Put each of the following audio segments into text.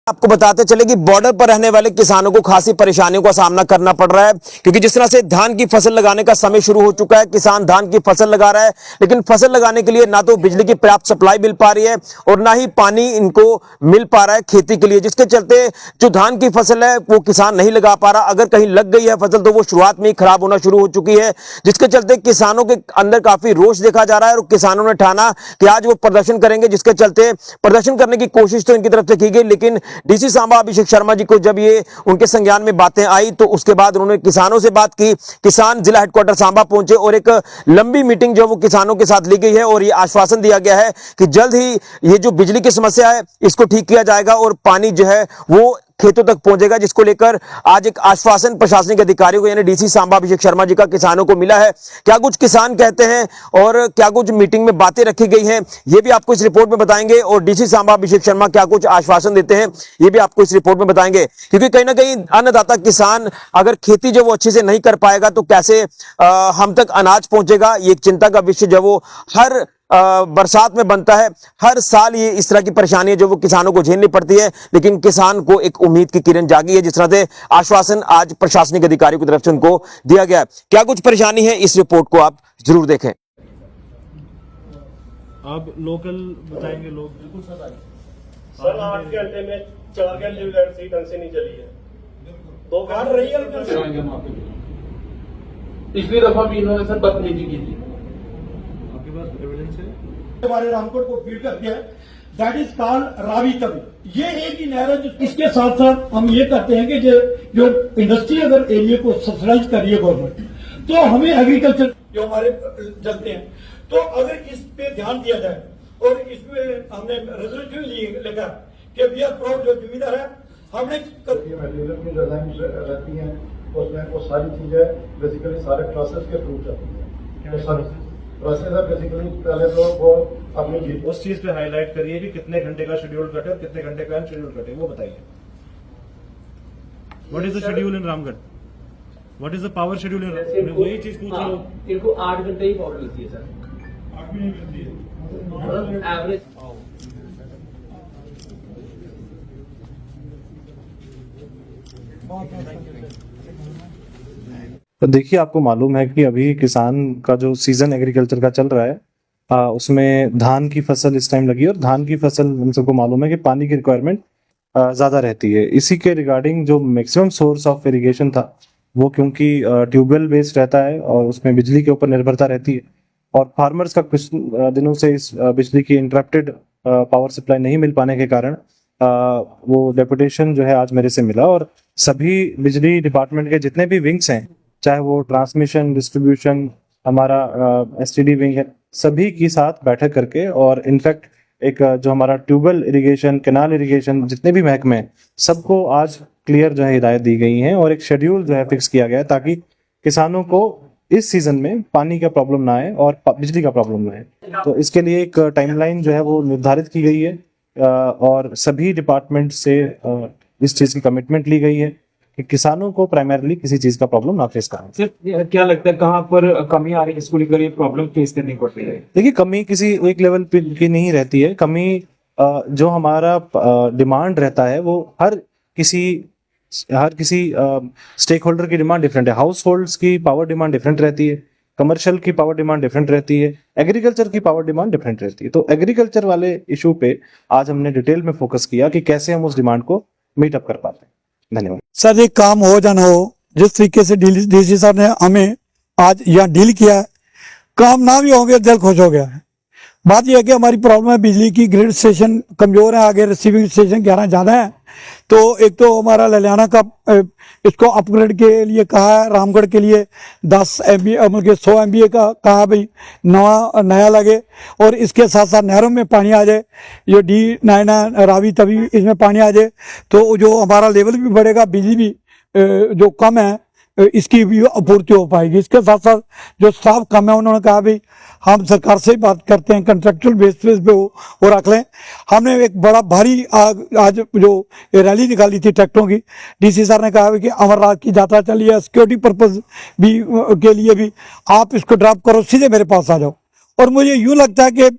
आपको बताते चले कि बॉर्डर पर रहने वाले किसानों को खासी परेशानियों का सामना करना पड़ रहा है, क्योंकि जिस तरह से धान की फसल लगाने का समय शुरू हो चुका है, किसान धान की फसल लगा रहा है, लेकिन फसल लगाने के लिए ना तो बिजली की पर्याप्त सप्लाई मिल पा रही है और ना ही पानी इनको मिल पा रहा है खेती के लिए, जिसके चलते जो धान की फसल है वो किसान नहीं लगा पा रहा। अगर कहीं लग गई है फसल तो वो शुरुआत में ही खराब होना शुरू हो चुकी है, जिसके चलते किसानों के अंदर काफी रोष देखा जा रहा है और किसानों ने ठाना कि आज वो प्रदर्शन करेंगे। जिसके चलते प्रदर्शन करने की कोशिश तो इनकी तरफ से की गई, लेकिन डीसी सांबा अभिषेक शर्मा जी को जब ये उनके संज्ञान में बातें आई तो उसके बाद उन्होंने किसानों से बात की। किसान जिला हेडक्वार्टर सांबा पहुंचे और एक लंबी मीटिंग जो वो किसानों के साथ ली गई है और ये आश्वासन दिया गया है कि जल्द ही ये जो बिजली की समस्या है इसको ठीक किया जाएगा और पानी जो है वो खेतों तक पहुंचेगा, जिसको लेकर आज एक आश्वासन प्रशासनिक अधिकारियों को यानी डीसी सांबा अभिषेक शर्मा जी का किसानों को मिला है। क्या कुछ किसान कहते हैं और क्या कुछ मीटिंग में बातें रखी गई हैं ये भी आपको इस रिपोर्ट में बताएंगे, और डीसी सांबा अभिषेक शर्मा क्या कुछ आश्वासन देते हैं ये भी आपको इस रिपोर्ट में बताएंगे। क्योंकि कहीं ना कहीं अन्नदाता किसान अगर खेती जो वो अच्छे से नहीं कर पाएगा तो कैसे हम तक अनाज पहुंचेगा, ये एक चिंता का विषय जो वो हर बरसात में बनता है। हर साल ये इस तरह की परेशानियां जो वो किसानों को झेलनी पड़ती है, लेकिन किसान को एक उम्मीद की किरण जागी है, जिस तरह से आश्वासन आज प्रशासनिक अधिकारियों की तरफ से उनको दिया गया है। क्या कुछ परेशानी है इस रिपोर्ट को आप जरूर देखें। आप लोकल बताएंगे लोग। सर 8 घंटे में 4 घंटे भी लाइट सही ढंग से नहीं चली है, 2 घंटे रही है। पिछली दफा भी इन्होंने सर बदतमीजी की थी। आपके पास एविडेंस है? हमारे रामकोट को फीड करते हैं, that is called Ravi Tawi. ये एक ही नहर है। इसके साथ साथ हम ये करते हैं कि जो इंडस्ट्री अगर एरिया को सब्सिडाइज कर रही है गवर्नमेंट, तो हमें एग्रीकल्चर जो हमारे जलते हैं, तो अगर इस पे ध्यान दिया जाए और इसमें हमने रेजोल्यूशन लिखा कि वी आर प्राउड, जो जिम्मेदार है हमने मटेरियल की डिजाइन रहती है उसमें वो सारी चीजें बेसिकली सारे प्रोसेस के थ्रू चलती है। प्रोसेस है बेसिकली पहले तो वो अपनी उस चीज पे हाईलाइट करिए कि कितने घंटे का शेड्यूल कटे और कितने घंटे का अनशेड्यूल कटे, वो बताइए। What is the schedule in Ramgarh? What is the power schedule in Ramgarh? वही चीज पूछ रहा हूँ। इनको 8 घंटे ही पावर मिलती है सर, 8 भी नहीं मिलती है एवरेज। तो देखिए, आपको मालूम है कि अभी किसान का जो सीजन एग्रीकल्चर का चल रहा है उसमें धान की फसल इस टाइम लगी है और धान की फसल हम सबको मालूम है कि पानी की रिक्वायरमेंट ज़्यादा रहती है। इसी के रिगार्डिंग जो मैक्सिमम सोर्स ऑफ इरिगेशन था वो क्योंकि ट्यूबवेल बेस्ड रहता है और उसमें बिजली के ऊपर निर्भरता रहती है और फार्मर्स का कुछ दिनों से इस बिजली की इंटरप्टेड पावर सप्लाई नहीं मिल पाने के कारण वो डेपुटेशन जो है आज मेरे से मिला और सभी बिजली डिपार्टमेंट के जितने भी विंग्स हैं, चाहे वो ट्रांसमिशन, डिस्ट्रीब्यूशन, हमारा एसटीडी विंग है, सभी की साथ बैठक करके और इनफैक्ट एक जो हमारा ट्यूबवेल इरिगेशन, कैनाल इरिगेशन, जितने भी महकमे हैं सबको आज क्लियर जो है हिदायत दी गई हैं और एक शेड्यूल जो है फिक्स किया गया है ताकि किसानों को इस सीजन में पानी का प्रॉब्लम ना आए और बिजली का प्रॉब्लम ना आए। तो इसके लिए एक टाइमलाइन जो है वो निर्धारित की गई है और सभी डिपार्टमेंट से इस चीज की कमिटमेंट ली गई है कि किसानों को प्राइमरीली किसी चीज का प्रॉब्लम ना फेस करना। सर क्या लगता है कहाँ पर कमी आ रही है, इसको लेकर ये प्रॉब्लम फेस करनी पड़ रही है? देखिए, कमी किसी एक लेवल पे की नहीं रहती है। कमी जो हमारा डिमांड रहता है वो हर किसी स्टेक होल्डर की डिमांड डिफरेंट है। हाउस होल्ड्स की पावर डिमांड डिफरेंट रहती है, कमर्शियल की पावर डिमांड डिफरेंट रहती है, एग्रीकल्चर की पावर डिमांड डिफरेंट रहती है। तो एग्रीकल्चर वाले इशू पे आज हमने डिटेल में फोकस किया कि कैसे हम उस डिमांड को मीट अप कर पाते हैं। धन्यवाद सर। ये काम हो जाना हो, जिस तरीके से डीसी साहब ने हमें आज यहाँ डील किया है, काम ना भी होंगे दिल खुश हो गया है। बात यह है कि हमारी प्रॉब्लम है बिजली की, ग्रिड स्टेशन कमजोर है, आगे रिसीविंग स्टेशन 11 ज्यादा है। तो एक तो हमारा ललियाना का इसको अपग्रेड के लिए कहा है, रामगढ़ के लिए 10 MBA मतलब 100 MBA का कहा भाई नया लगे और इसके साथ साथ नहरों में पानी आ जाए, जो D9 रावी तभी इसमें पानी आ जाए तो जो हमारा लेवल भी बढ़ेगा, बिजली भी जो कम है इसकी भी आपूर्ति हो पाएगी। इसके साथ साथ जो स्टाफ कम है उन्होंने कहा भाई हम सरकार से ही बात करते हैं, कंट्रेक्चुअल बेसिस पे वो रख लें। हमने एक बड़ा भारी आज जो रैली निकाली थी ट्रैक्टरों की, डीसी सर ने कहा कि अमरनाथ की यात्रा चली है, सिक्योरिटी पर्पज भी के लिए भी आप इसको ड्रॉप करो, सीधे मेरे पास आ जाओ। और मुझे यूँ लगता है कि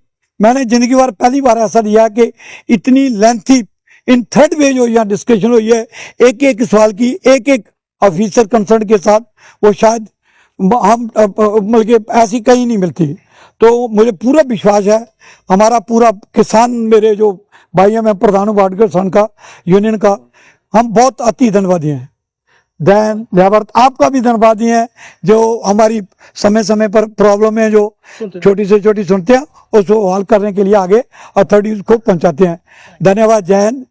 मैंने जिंदगी भर पहली बार ऐसा लिया कि इतनी लेंथी इन थर्ड वे जो यहाँ डिस्कशन हुई है, एक एक सवाल की एक एक ऑफिसर कंसर्न के साथ, वो शायद हम मतलब कि ऐसी कहीं नहीं मिलती। तो मुझे पूरा विश्वास है, हमारा पूरा किसान, मेरे जो भाई हैं, मैं प्रधान हूँ वार्ड किसान का यूनियन का, हम बहुत अति धन्यवादी हैं। आपका भी धन्यवादी है जो हमारी समय समय पर प्रॉब्लम है जो छोटी से छोटी सुनते हैं, उसको हल करने के लिए आगे अथॉरिटीज को पहुंचाते हैं। धन्यवाद। जय हिंद।